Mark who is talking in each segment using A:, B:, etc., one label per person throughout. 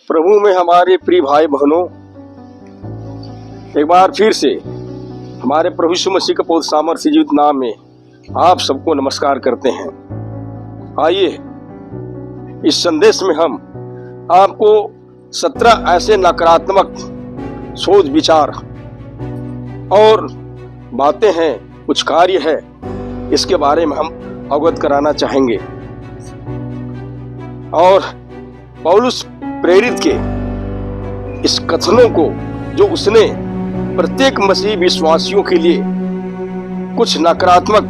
A: प्रभु में हमारे प्रिय भाई बहनों, एक बार फिर से हमारे प्रभु यीशु मसीह के पवित्र सामर्थ्य जीवित नाम में आप सबको नमस्कार करते हैं। आइए इस संदेश में हम आपको 17 ऐसे नकारात्मक सोच विचार और बातें हैं, कुछ कार्य है, इसके बारे में हम अवगत कराना चाहेंगे। और पौलुस प्रेरित के इस कथनों को जो उसने प्रत्येक मसीही विश्वासियों के लिए कुछ नकारात्मक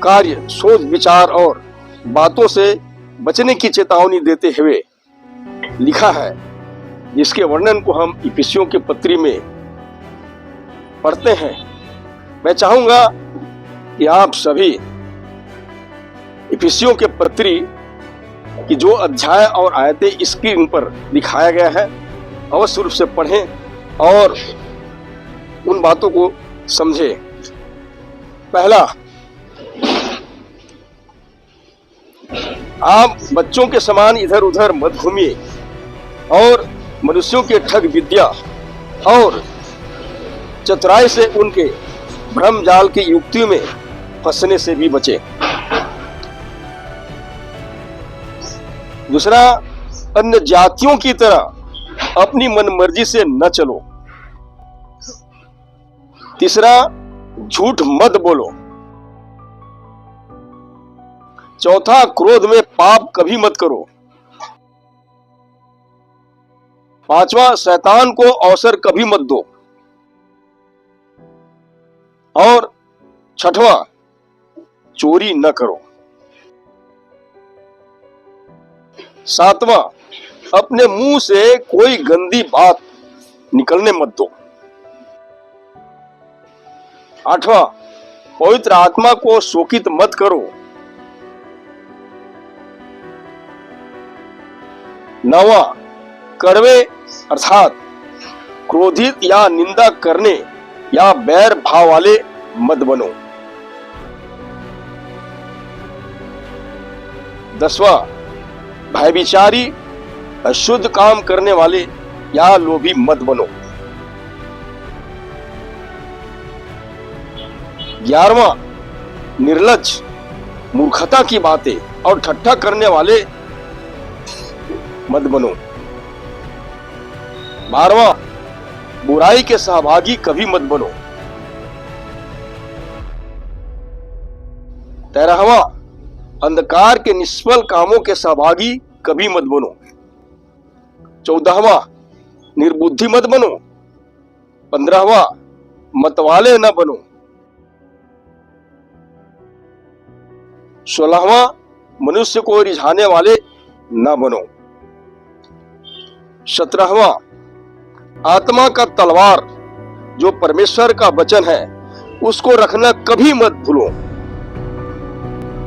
A: कार्य, सोच विचार और बातों से बचने की चेतावनी देते हुए लिखा है, जिसके वर्णन को हम इफिसियों के पत्री में पढ़ते हैं। मैं चाहूंगा कि आप सभी इफिसियों के पत्री कि जो अध्याय और आयतें स्क्रीन पर दिखाया गया है अवश्य रूप से पढ़ें और उन बातों को समझें। पहला, आप बच्चों के समान इधर उधर मत घूमिए और मनुष्यों के ठग विद्या और चतुराई से उनके भ्रम जाल की युक्तियों में फंसने से भी बचें। दूसरा, अन्य जातियों की तरह अपनी मनमर्जी से न चलो। तीसरा, झूठ मत बोलो। चौथा, क्रोध में पाप कभी मत करो। पांचवा, शैतान को अवसर कभी मत दो। और छठवां, चोरी न करो। सातवां, अपने मुंह से कोई गंदी बात निकलने मत दो। आठवां, पवित्र आत्मा को शोकित मत करो। नौवां, कड़वे अर्थात क्रोधित या निंदा करने या बैर भाव वाले मत बनो। 10वां, भयविचारी, अशुद्ध काम करने वाले या लोभी मत बनो। 11वां, निर्लज्ज, मूर्खता की बातें और ठट्ठा करने वाले मत बनो। 12वां, बुराई के सहभागी कभी मत बनो। 13वां, अंधकार के निष्फल कामों के सहभागी कभी मत बनो। 14वां, निर्बुद्धि मत बनो। 15वां, मतवाले न बनो। 16वां, मनुष्य को रिझाने वाले न बनो। 17वां, आत्मा का तलवार जो परमेश्वर का वचन है उसको रखना कभी मत भूलो।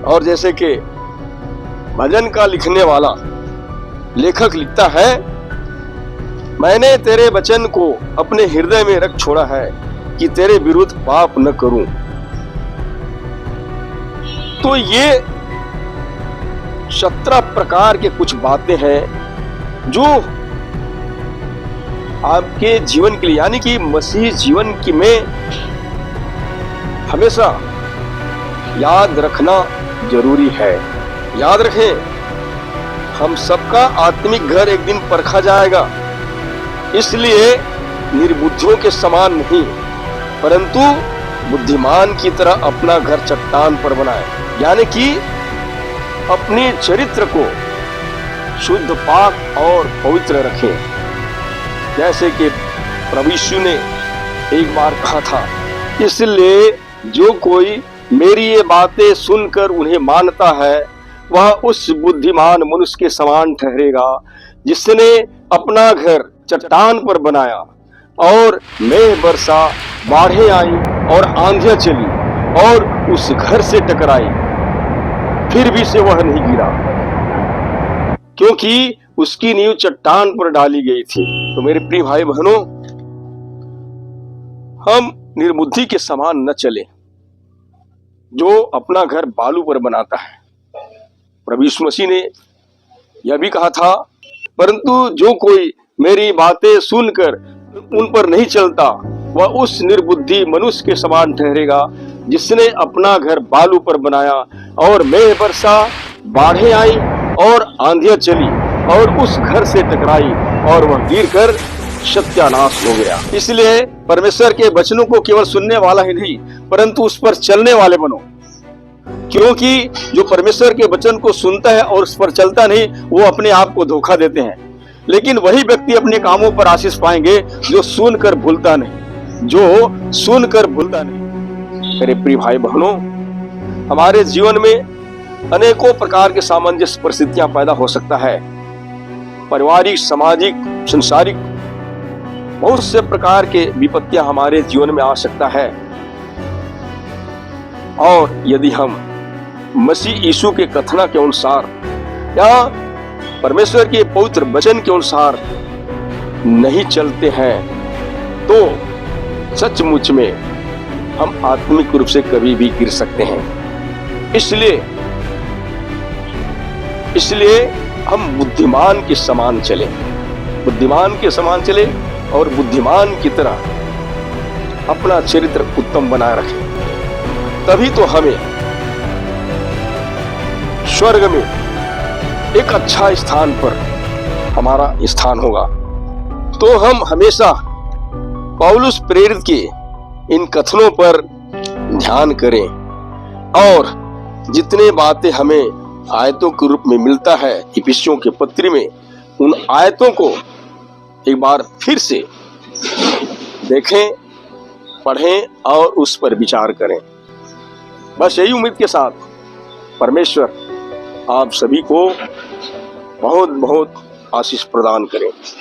A: और जैसे कि भजन का लिखने वाला लेखक लिखता है, मैंने तेरे वचन को अपने हृदय में रख छोड़ा है कि तेरे विरुद्ध पाप न करूं। तो ये 17 प्रकार के कुछ बातें हैं जो आपके जीवन के लिए, यानी कि मसीही जीवन की में हमेशा याद रखना जरूरी है। याद रखें, हम सबका आत्मिक घर एक दिन परखा जाएगा, इसलिए निर्बुद्धियों के समान नहीं परंतु बुद्धिमान की तरह अपना घर चट्टान पर बनाए, यानी कि अपने चरित्र को शुद्ध, पाक और पवित्र रखें। जैसे कि प्रभु यीशु ने एक बार कहा था, इसलिए जो कोई मेरी ये बातें सुनकर उन्हें मानता है वह उस बुद्धिमान मनुष्य के समान ठहरेगा जिसने अपना घर चट्टान पर बनाया और मेघ बरसा, बाढ़ें आई और आंधियां चली और उस घर से टकराई, फिर भी से वह नहीं गिरा क्योंकि उसकी नींव चट्टान पर डाली गई थी। तो मेरे प्रिय भाई बहनों, हम निर्बुद्धि के समान न चले जो अपना घर बालू पर बनाता है। प्रभु यीशु मसीह ने यह भी कहा था, परंतु जो कोई मेरी बातें सुनकर उन पर नहीं चलता वह उस निर्बुद्धि मनुष्य के समान ठहरेगा जिसने अपना घर बालू पर बनाया और मेघ बरसा, बाढ़ें आई और आंधियां चली और उस घर से टकराई और वह गिरकर सत्यानाश हो गया। इसलिए परमेश्वर के वचनों को केवल सुनने वाला ही नहीं परंतु उस पर चलने वाले बनो, क्योंकि जो परमेश्वर के वचन को सुनता है और उस पर चलता नहीं वो अपने आप को धोखा देते हैं। लेकिन वही व्यक्ति अपने कामों पर आशीष पाएंगे जो सुनकर भूलता नहीं, जो सुनकर भूलता नहीं। मेरे प्रिय भाई बहनों, हमारे जीवन में अनेकों प्रकार के सामंजस्य परिस्थितियां पैदा हो सकता है। पारिवारिक, सामाजिक, संसारिक बहुत से प्रकार के विपत्तियां हमारे जीवन में आ सकता है। और यदि हम मसीह यीशु के कथना के अनुसार या परमेश्वर के पवित्र वचन के अनुसार नहीं चलते हैं तो सचमुच में हम आत्मिक रूप से कभी भी गिर सकते हैं। इसलिए हम बुद्धिमान के समान चले, बुद्धिमान के समान चले और बुद्धिमान की तरह अपना चरित्र उत्तम बनाए रखें। तभी तो हमें स्वर्ग में एक अच्छा स्थान पर हमारा स्थान होगा। तो हम हमेशा पौलुस प्रेरित के इन कथनों पर ध्यान करें और जितने बातें हमें आयतों के रूप में मिलता है इफिसियों के पत्री में, उन आयतों को एक बार फिर से देखें, पढ़ें और उस पर विचार करें। बस यही उम्मीद के साथ परमेश्वर आप सभी को बहुत बहुत आशीष प्रदान करें।